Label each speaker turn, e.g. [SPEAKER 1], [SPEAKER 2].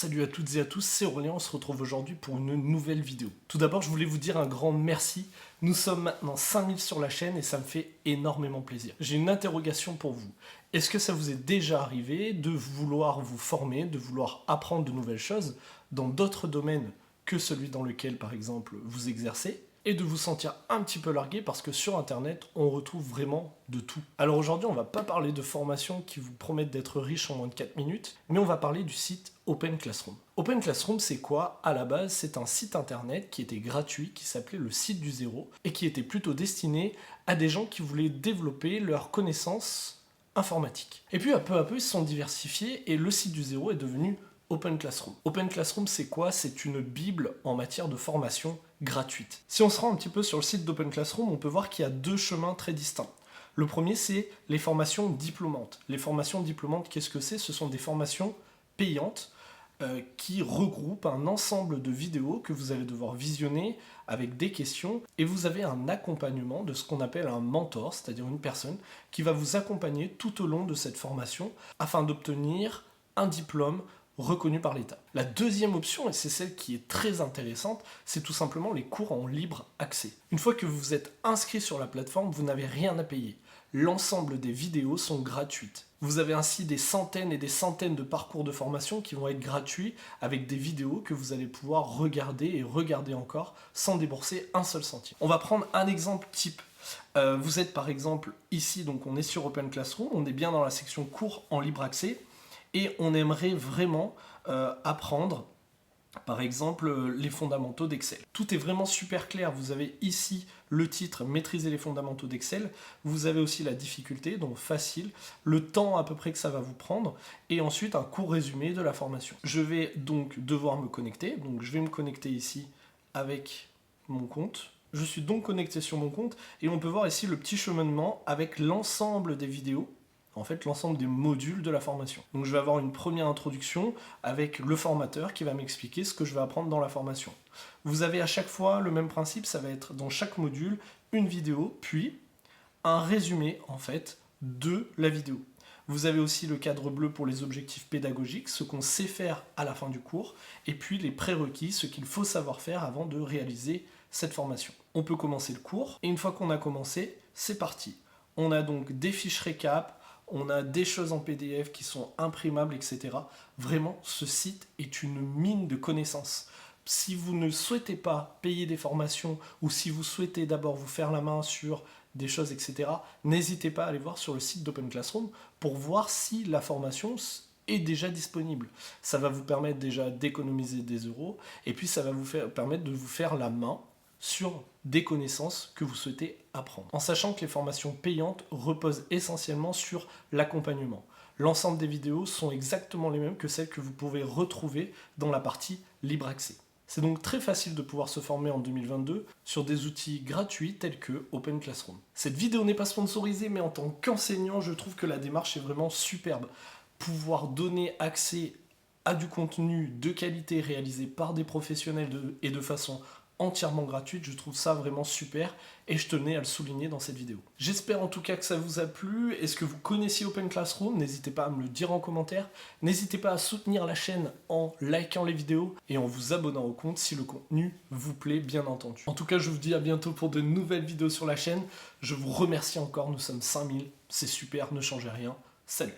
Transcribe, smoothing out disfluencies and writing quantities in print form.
[SPEAKER 1] Salut à toutes et à tous, c'est Aurélien, on se retrouve aujourd'hui pour une nouvelle vidéo. Tout d'abord, je voulais vous dire un grand merci. Nous sommes maintenant 5000 sur la chaîne et ça me fait énormément plaisir. J'ai une interrogation pour vous. Est-ce que ça vous est déjà arrivé de vouloir vous former, de vouloir apprendre de nouvelles choses dans d'autres domaines que celui dans lequel, par exemple, vous exercez, et de vous sentir un petit peu largué parce que sur internet, on retrouve vraiment de tout. Alors aujourd'hui, on va pas parler de formations qui vous promettent d'être riche en moins de 4 minutes, mais on va parler du site Open Classroom. Open Classroom, c'est quoi? À la base, c'est un site internet qui était gratuit, qui s'appelait le site du zéro, et qui était plutôt destiné à des gens qui voulaient développer leurs connaissances informatiques. Et puis à peu, ils se sont diversifiés, et le site du zéro est devenu Open Classroom. Open Classroom, c'est quoi? C'est une bible en matière de formation gratuite. Si on se rend un petit peu sur le site d'Open Classroom, on peut voir qu'il y a deux chemins très distincts. Le premier, c'est les formations diplômantes. Les formations diplômantes, qu'est-ce que c'est? Ce sont des formations payantes qui regroupent un ensemble de vidéos que vous allez devoir visionner avec des questions et vous avez un accompagnement de ce qu'on appelle un mentor, c'est-à-dire une personne qui va vous accompagner tout au long de cette formation afin d'obtenir un diplôme reconnu par l'État. La deuxième option, et c'est celle qui est très intéressante, c'est tout simplement les cours en libre accès. Une fois que vous vous êtes inscrit sur la plateforme, vous n'avez rien à payer. L'ensemble des vidéos sont gratuites. Vous avez ainsi des centaines et des centaines de parcours de formation qui vont être gratuits avec des vidéos que vous allez pouvoir regarder et regarder encore sans débourser un seul centime. On va prendre un exemple type. Vous êtes par exemple ici, donc on est sur Open Classroom, on est bien dans la section cours en libre accès. Et on aimerait vraiment apprendre, par exemple, les fondamentaux d'Excel. Tout est vraiment super clair. Vous avez ici le titre « Maîtriser les fondamentaux d'Excel ». Vous avez aussi la difficulté, donc facile, le temps à peu près que ça va vous prendre, et ensuite un court résumé de la formation. Je vais donc devoir me connecter. Donc je vais me connecter ici avec mon compte. Je suis donc connecté sur mon compte, et on peut voir ici le petit cheminement avec l'ensemble des vidéos, en fait l'ensemble des modules de la formation. Donc je vais avoir une première introduction avec le formateur qui va m'expliquer ce que je vais apprendre dans la formation. Vous avez à chaque fois le même principe, ça va être dans chaque module une vidéo, puis un résumé en fait de la vidéo. Vous avez aussi le cadre bleu pour les objectifs pédagogiques, ce qu'on sait faire à la fin du cours, et puis les prérequis, ce qu'il faut savoir faire avant de réaliser cette formation. On peut commencer le cours, et une fois qu'on a commencé, c'est parti. On a donc des fiches récap, on a des choses en PDF qui sont imprimables, etc. Vraiment, ce site est une mine de connaissances. Si vous ne souhaitez pas payer des formations ou si vous souhaitez d'abord vous faire la main sur des choses, etc., n'hésitez pas à aller voir sur le site d'Open Classroom pour voir si la formation est déjà disponible. Ça va vous permettre déjà d'économiser des euros et puis ça va vous permettre de vous faire la main sur des connaissances que vous souhaitez apprendre. En sachant que les formations payantes reposent essentiellement sur l'accompagnement. L'ensemble des vidéos sont exactement les mêmes que celles que vous pouvez retrouver dans la partie libre accès. C'est donc très facile de pouvoir se former en 2022 sur des outils gratuits tels que Open Classroom. Cette vidéo n'est pas sponsorisée, mais en tant qu'enseignant, je trouve que la démarche est vraiment superbe. Pouvoir donner accès à du contenu de qualité réalisé par des professionnels et de façon entièrement gratuite, je trouve ça vraiment super et je tenais à le souligner dans cette vidéo. J'espère en tout cas que ça vous a plu. Est-ce que vous connaissiez Open Classroom? N'hésitez pas à me le dire en commentaire. N'hésitez pas à soutenir la chaîne en likant les vidéos et en vous abonnant au compte si le contenu vous plaît, bien entendu. En tout cas, je vous dis à bientôt pour de nouvelles vidéos sur la chaîne. Je vous remercie encore, nous sommes 5000, c'est super, ne changez rien. Salut!